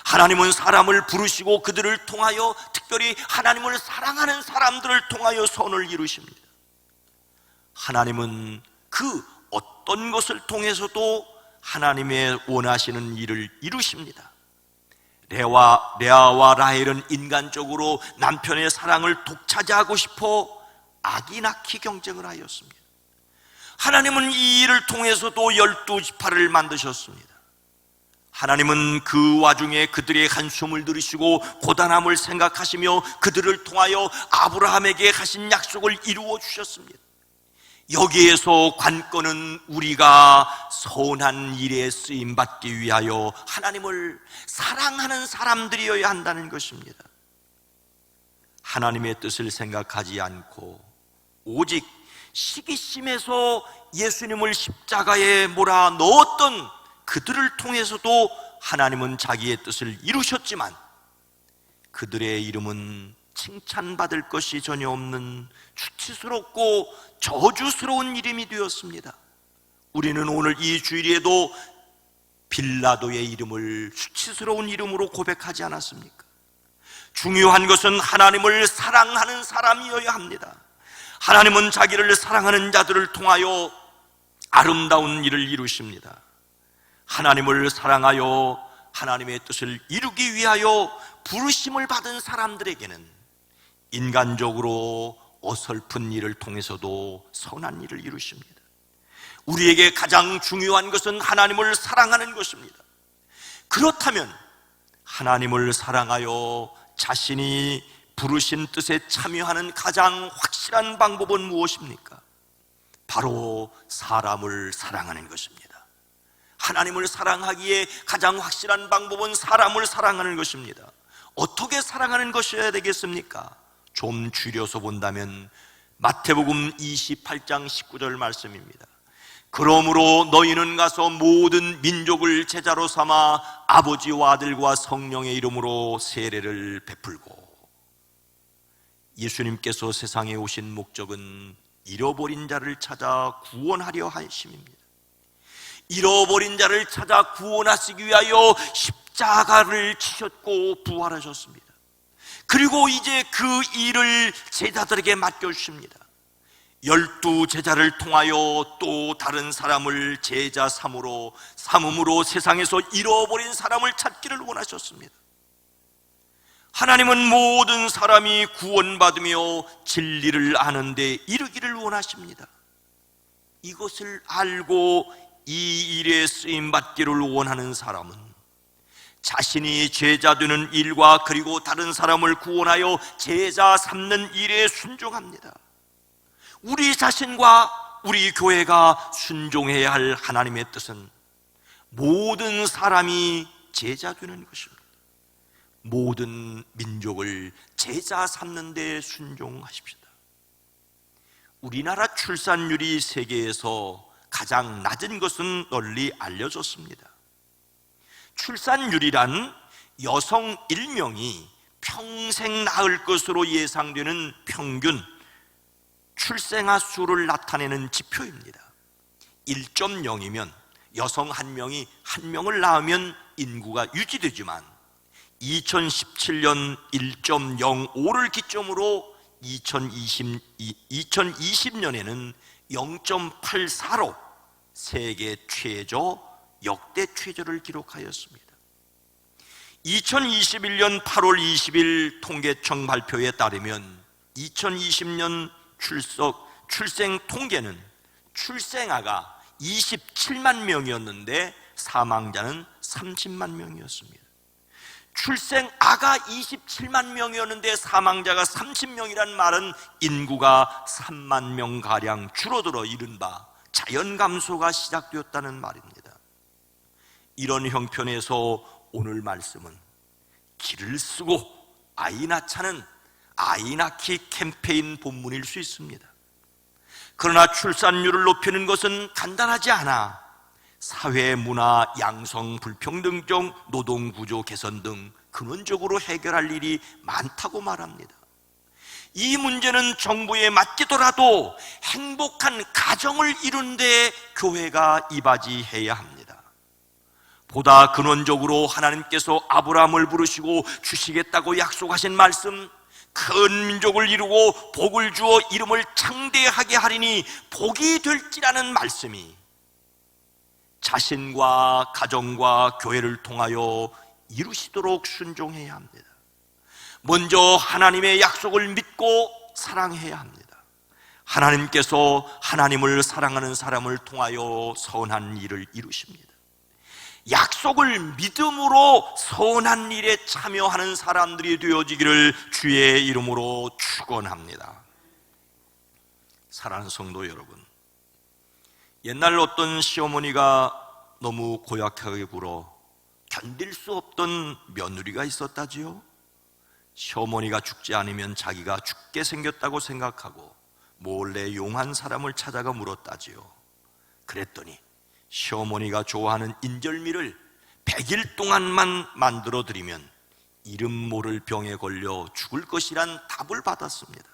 하나님은 사람을 부르시고 그들을 통하여, 특별히 하나님을 사랑하는 사람들을 통하여 소원을 이루십니다. 하나님은 그 어떤 것을 통해서도 하나님의 원하시는 일을 이루십니다. 레아와 라헬은 인간적으로 남편의 사랑을 독차지하고 싶어 아기 낳기 경쟁을 하였습니다. 하나님은 이 일을 통해서도 12지파를 만드셨습니다. 하나님은 그 와중에 그들의 한숨을 들으시고 고단함을 생각하시며 그들을 통하여 아브라함에게 하신 약속을 이루어 주셨습니다. 여기에서 관건은 우리가 선한 일에 쓰임받기 위하여 하나님을 사랑하는 사람들이어야 한다는 것입니다. 하나님의 뜻을 생각하지 않고 오직 시기심에서 예수님을 십자가에 몰아 넣었던 그들을 통해서도 하나님은 자기의 뜻을 이루셨지만 그들의 이름은 칭찬받을 것이 전혀 없는 수치스럽고 저주스러운 이름이 되었습니다. 우리는 오늘 이 주일에도 빌라도의 이름을 수치스러운 이름으로 고백하지 않았습니까? 중요한 것은 하나님을 사랑하는 사람이어야 합니다. 하나님은 자기를 사랑하는 자들을 통하여 아름다운 일을 이루십니다. 하나님을 사랑하여 하나님의 뜻을 이루기 위하여 부르심을 받은 사람들에게는 인간적으로 어설픈 일을 통해서도 선한 일을 이루십니다. 우리에게 가장 중요한 것은 하나님을 사랑하는 것입니다. 그렇다면 하나님을 사랑하여 자신이 부르신 뜻에 참여하는 가장 확실한 방법은 무엇입니까? 바로 사람을 사랑하는 것입니다. 하나님을 사랑하기에 가장 확실한 방법은 사람을 사랑하는 것입니다. 어떻게 사랑하는 것이어야 되겠습니까? 좀 줄여서 본다면 마태복음 28장 19절 말씀입니다. 그러므로 너희는 가서 모든 민족을 제자로 삼아 아버지와 아들과 성령의 이름으로 세례를 베풀고. 예수님께서 세상에 오신 목적은 잃어버린 자를 찾아 구원하려 하심입니다. 잃어버린 자를 찾아 구원하시기 위하여 십자가를 치셨고 부활하셨습니다. 그리고 이제 그 일을 제자들에게 맡겨주십니다. 12제자를 통하여 또 다른 사람을 제자 삼음으로 세상에서 잃어버린 사람을 찾기를 원하셨습니다. 하나님은 모든 사람이 구원받으며 진리를 아는 데 이르기를 원하십니다. 이것을 알고 이 일에 쓰임받기를 원하는 사람은 자신이 제자 되는 일과 그리고 다른 사람을 구원하여 제자 삼는 일에 순종합니다. 우리 자신과 우리 교회가 순종해야 할 하나님의 뜻은 모든 사람이 제자 되는 것입니다. 모든 민족을 제자 삼는 데 순종하십시다. 우리나라 출산율이 세계에서 가장 낮은 것은 널리 알려졌습니다. 출산율이란 여성 1명이 평생 낳을 것으로 예상되는 평균 출생아 수를 나타내는 지표입니다. 1.0이면 여성 1명이 1명을 낳으면 인구가 유지되지만 2017년 1.05를 기점으로 2020년에는 0.84로 세계 최저, 역대 최저를 기록하였습니다. 2021년 8월 20일 통계청 발표에 따르면 2020년 출생 통계는 출생아가 27만 명이었는데 사망자는 30만 명이었습니다. 출생아가 27만 명이었는데 사망자가 30명이란 말은 인구가 3만 명가량 줄어들어 이른바 자연 감소가 시작되었다는 말입니다. 이런 형편에서 오늘 말씀은 길을 쓰고 아이 낳자는 아이 낳기 캠페인 본문일 수 있습니다. 그러나 출산율을 높이는 것은 간단하지 않아 사회, 문화, 양성 불평등 등 노동구조 개선 등 근원적으로 해결할 일이 많다고 말합니다. 이 문제는 정부에 맡기더라도 행복한 가정을 이룬 데 교회가 이바지해야 합니다. 보다 근원적으로 하나님께서 아브라함을 부르시고 주시겠다고 약속하신 말씀, 큰 민족을 이루고 복을 주어 이름을 창대하게 하리니 복이 될지라는 말씀이 자신과 가정과 교회를 통하여 이루시도록 순종해야 합니다. 먼저 하나님의 약속을 믿고 사랑해야 합니다. 하나님께서 하나님을 사랑하는 사람을 통하여 선한 일을 이루십니다. 약속을 믿음으로 선한 일에 참여하는 사람들이 되어지기를 주의 이름으로 축원합니다. 사랑하는 성도 여러분, 옛날 어떤 시어머니가 너무 고약하게 굴어 견딜 수 없던 며느리가 있었다지요. 시어머니가 죽지 않으면 자기가 죽게 생겼다고 생각하고 몰래 용한 사람을 찾아가 물었다지요. 그랬더니 시어머니가 좋아하는 인절미를 100일 동안만 만들어 드리면 이름 모를 병에 걸려 죽을 것이란 답을 받았습니다.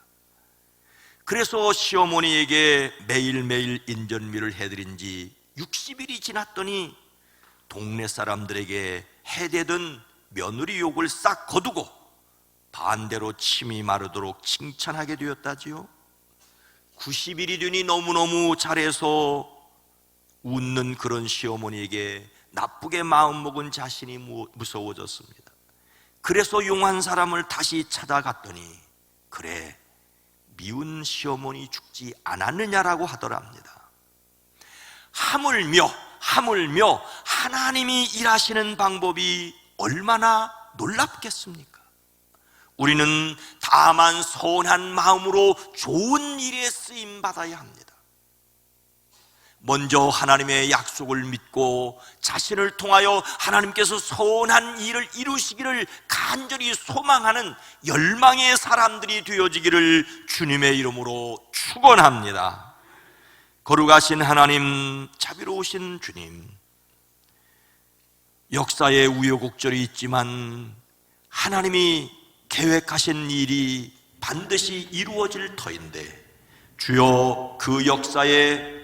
그래서 시어머니에게 매일매일 인절미를 해드린 지 60일이 지났더니 동네 사람들에게 해대던 며느리 욕을 싹 거두고 반대로 침이 마르도록 칭찬하게 되었다지요. 90일이 되니 너무너무 잘해서 웃는 그런 시어머니에게 나쁘게 마음먹은 자신이 무서워졌습니다. 그래서 용한 사람을 다시 찾아갔더니 그래, 미운 시어머니 죽지 않았느냐라고 하더랍니다. 하물며 하나님이 일하시는 방법이 얼마나 놀랍겠습니까? 우리는 다만 선한 마음으로 좋은 일에 쓰임 받아야 합니다. 먼저 하나님의 약속을 믿고 자신을 통하여 하나님께서 선한 일을 이루시기를 간절히 소망하는 열망의 사람들이 되어지기를 주님의 이름으로 축원합니다. 거룩하신 하나님, 자비로우신 주님, 역사에 우여곡절이 있지만 하나님이 계획하신 일이 반드시 이루어질 터인데 주여 그 역사의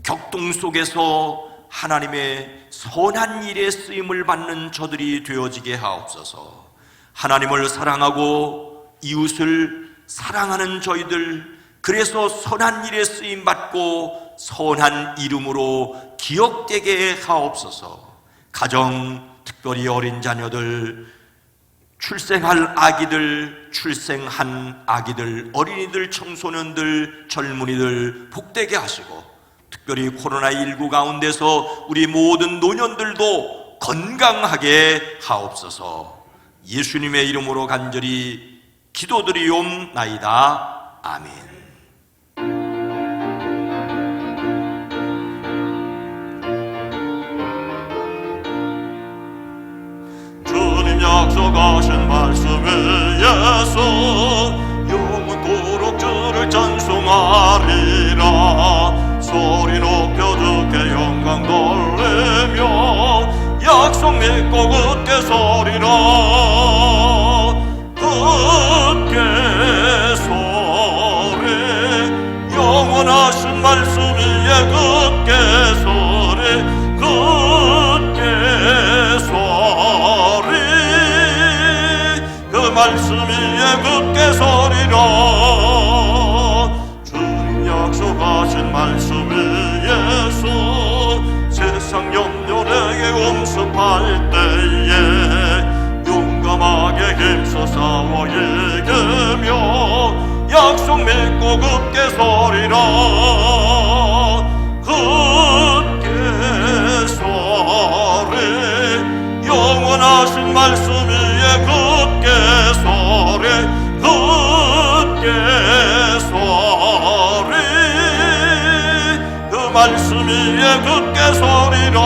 격동 속에서 하나님의 선한 일에 쓰임을 받는 저들이 되어지게 하옵소서. 하나님을 사랑하고 이웃을 사랑하는 저희들, 그래서 선한 일에 쓰임 받고 선한 이름으로 기억되게 하옵소서. 가정, 특별히 어린 자녀들, 출생할 아기들, 출생한 아기들, 어린이들, 청소년들, 젊은이들 복되게 하시고, 특별히 코로나19 가운데서 우리 모든 노년들도 건강하게 하옵소서. 예수님의 이름으로 간절히 기도드리옵나이다. 아멘. 주님 약속하신 말씀에 의해서 영원토록 주를 찬송하리라. 소리 높여 듣게 영광 돌리며 약속 믿고 굳게 서리라. 굳게 서리, 영원하신 말씀 위에 굳게 서리. 굳게 서리, 그 말씀 위에 굳게 서리라. 약속하신 말씀 위에서 세상 염려 내게 엄습할 때에 용감하게 힘써 싸워 이기며 약속 믿고 굳게 서리라. 굳게 서리, 영원하신 말씀 위에 굳게 서리. 굳게 서리, 말씀 위에 굳게 서리라.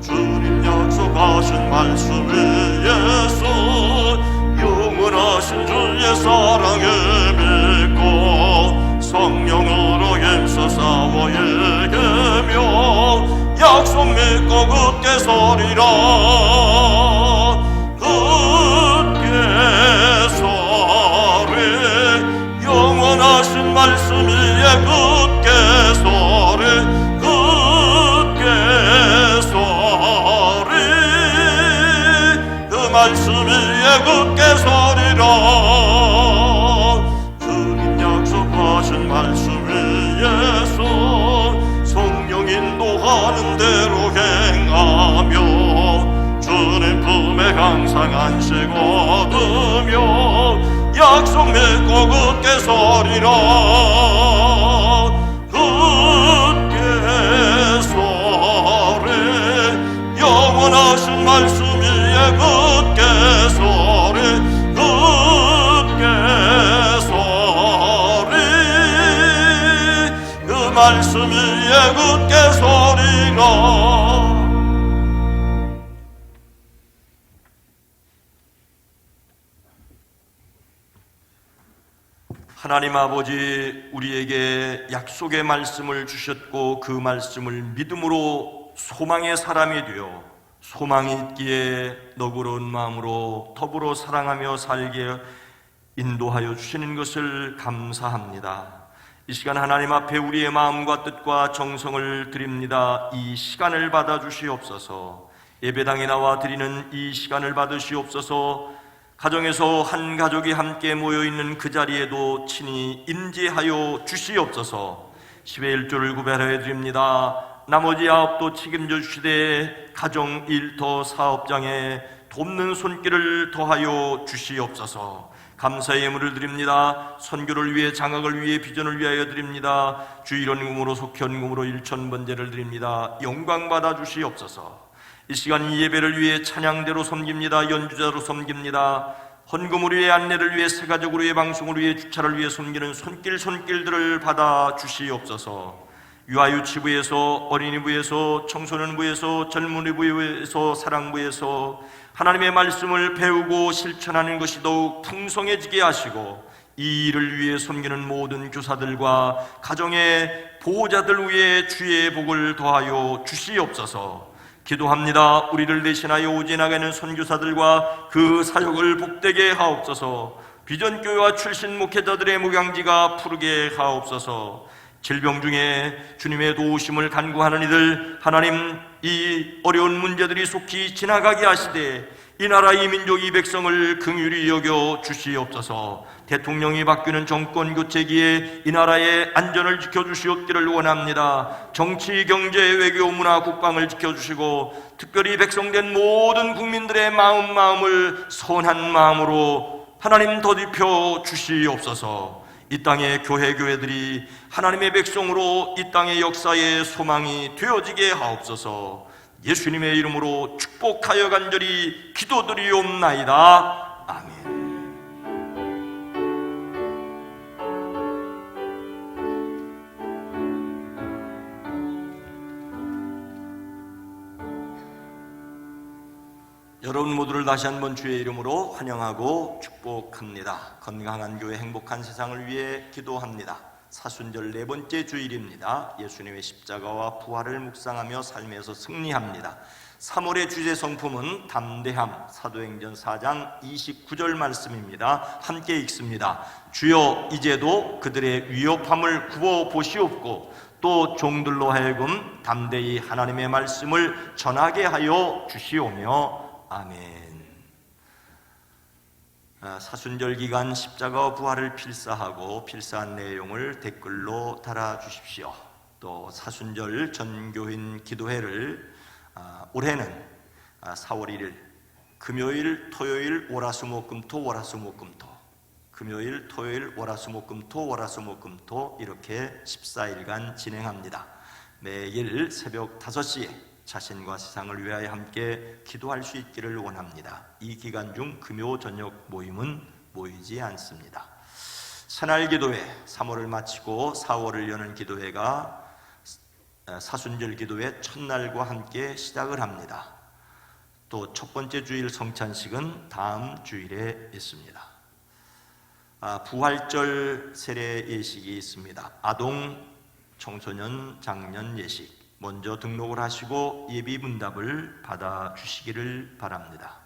주님 약속하신 말씀 위에서 영원하신 주의 사랑을 믿고 성령으로 힘써 싸워 이기며 약속 믿고 굳게 서리라. 굳게 서리, 영원하신 말씀 위에 굳게 서리. 굳게 서리, 말씀이 예굽게 서리라. 주님 약속하신 말씀 위에서 성령 인도하는 대로 행하며 주님 품에 항상 안식 얻으며 약속 믿고 굳게 서리라. 굳게 서리 영원하신 말씀 위에 굳게 서리 굳게 서리 그 말씀 위에 굳게 서리라. 하나님 아버지, 우리에게 약속의 말씀을 주셨고 그 말씀을 믿음으로 소망의 사람이 되어 소망이 있기에 너그러운 마음으로 더불어 사랑하며 살게 인도하여 주시는 것을 감사합니다. 이 시간 하나님 앞에 우리의 마음과 뜻과 정성을 드립니다. 이 시간을 받아 주시옵소서. 예배당에 나와 드리는 이 시간을 받으시옵소서. 가정에서 한 가족이 함께 모여있는 그 자리에도 친히 임재하여 주시옵소서. 10의 1조를 구별하여 드립니다. 나머지 9도 책임져 주시되 가정 일터 사업장에 돕는 손길을 더하여 주시옵소서. 감사의 예물을 드립니다. 선교를 위해, 장학을 위해, 비전을 위하여 드립니다. 주일원금으로, 속현금으로 1,000번제를 드립니다. 영광 받아 주시옵소서. 이 시간 이 예배를 위해 찬양대로 섬깁니다. 연주자로 섬깁니다. 헌금을 위해, 안내를 위해, 새가족을 위해, 방송을 위해, 주차를 위해 섬기는 손길들을 받아 주시옵소서. 유아유치부에서, 어린이부에서, 청소년부에서, 젊은이부에서, 사랑부에서 하나님의 말씀을 배우고 실천하는 것이 더욱 풍성해지게 하시고 이 일을 위해 섬기는 모든 교사들과 가정의 보호자들 위해 주의 복을 더하여 주시옵소서. 기도합니다. 우리를 대신하여 오지 나가는 선교사들과 그 사역을 복되게 하옵소서. 비전교회와 출신 목회자들의 목양지가 푸르게 하옵소서. 질병 중에 주님의 도우심을 간구하는 이들, 하나님 이 어려운 문제들이 속히 지나가게 하시되 이 나라, 이 민족, 이 백성을 긍휼히 여겨 주시옵소서. 대통령이 바뀌는 정권 교체기에 이 나라의 안전을 지켜주시옵기를 원합니다. 정치, 경제, 외교, 문화, 국방을 지켜주시고 특별히 백성된 모든 국민들의 마음을 선한 마음으로 하나님 더딥혀 주시옵소서. 이 땅의 교회들이 하나님의 백성으로 이 땅의 역사의 소망이 되어지게 하옵소서. 예수님의 이름으로 축복하여 간절히 기도드리옵나이다. 아멘. 여러분 모두를 다시 한번 주의 이름으로 환영하고 축복합니다. 건강한 교회, 행복한 세상을 위해 기도합니다. 사순절 4번째 주일입니다. 예수님의 십자가와 부활을 묵상하며 삶에서 승리합니다. 3월의 주제 성품은 담대함, 사도행전 4장 29절 말씀입니다. 함께 읽습니다. 주여 이제도 그들의 위협함을 구워 보시옵고 또 종들로 하여금 담대히 하나님의 말씀을 전하게 하여 주시오며 아멘. 사순절 기간 십자가와 부활을 필사하고 필사한 내용을 댓글로 달아주십시오. 또 사순절 전교인 기도회를 올해는 4월 1일 금요일, 토요일, 월화수목금토, 월화수목금토, 금요일, 토요일, 월화수목금토, 월화수목금토 이렇게 14일간 진행합니다. 매일 새벽 5시에 자신과 세상을 위하여 함께 기도할 수 있기를 원합니다. 이 기간 중 금요 저녁 모임은 모이지 않습니다. 새날기도회 3월을 마치고 4월을 여는 기도회가 사순절 기도회 첫날과 함께 시작을 합니다. 또 첫 번째 주일 성찬식은 다음 주일에 있습니다. 부활절 세례 예식이 있습니다. 아동, 청소년, 장년 예식 먼저 등록을 하시고 예비 문답을 받아주시기를 바랍니다.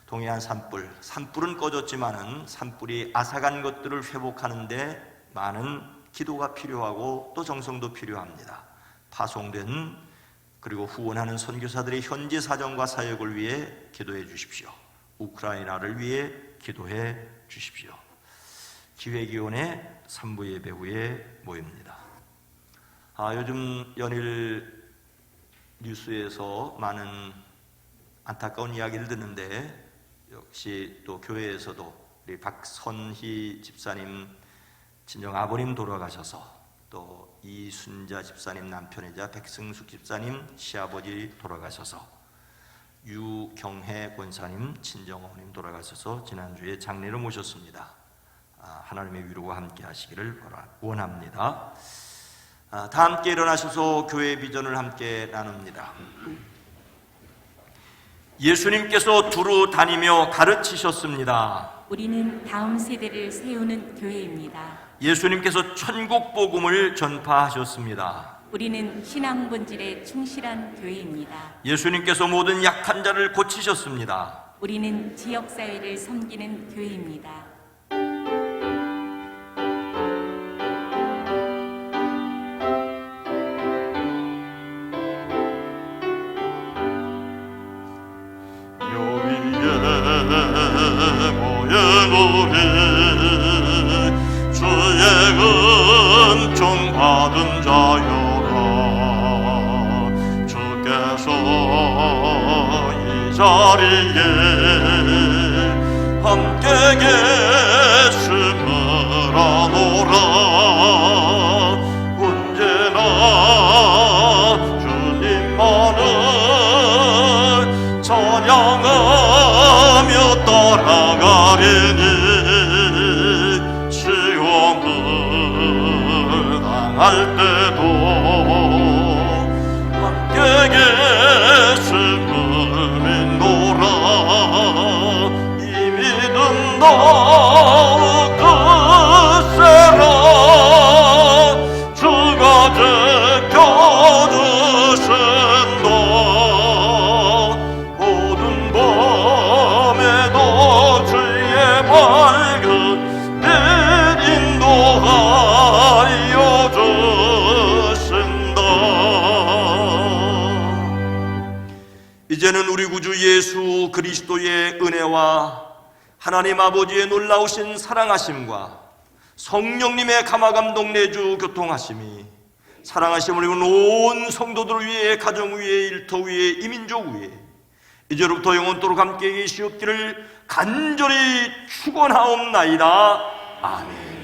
동해안 산불은 꺼졌지만은 산불이 앗아간 것들을 회복하는데 많은 기도가 필요하고 또 정성도 필요합니다. 파송된 그리고 후원하는 선교사들의 현지 사정과 사역을 위해 기도해 주십시오. 우크라이나를 위해 기도해 주십시오. 기회기원의 3부 예배 후에 모입니다. 요즘 연일 뉴스에서 많은 안타까운 이야기를 듣는데 역시 또 교회에서도 우리 박선희 집사님 친정 아버님 돌아가셔서 또 이순자 집사님 남편이자 백승숙 집사님 시아버지 돌아가셔서 유경혜 권사님 친정 어머님 돌아가셔서 지난주에 장례를 모셨습니다. 하나님의 위로와 함께 하시기를 원합니다. 다 함께 일어나셔서 교회의 비전을 함께 나눕니다. 예수님께서 두루 다니며 가르치셨습니다.
우리는 다음 세대를 세우는 교회입니다.
예수님께서 천국 복음을 전파하셨습니다.
우리는 신앙 본질에 충실한 교회입니다.
예수님께서 모든 약한 자를 고치셨습니다.
우리는 지역 사회를 섬기는 교회입니다.
주의 은총 받은 자여라. 주께서 이 자리에 함께 계심을 아노라. 언제나 주님만을 찬양하며 따라가리니 할 때도 함께 계심을 믿노라. 이 믿음 더욱 굳세라. 주가 지켜주신다. 모든 밤에도 주의 밝은 빛 인도하여 이제는 우리 구주 예수 그리스도의 은혜와 하나님 아버지의 놀라우신 사랑하심과 성령님의 감화감동 내주 교통하심이 사랑하심을 입은 온 성도들 위해, 가정 위에, 일터 위에, 이민족 위에 이제로부터 영원토록 함께 계시옵기를 간절히 축원하옵나이다. 아멘.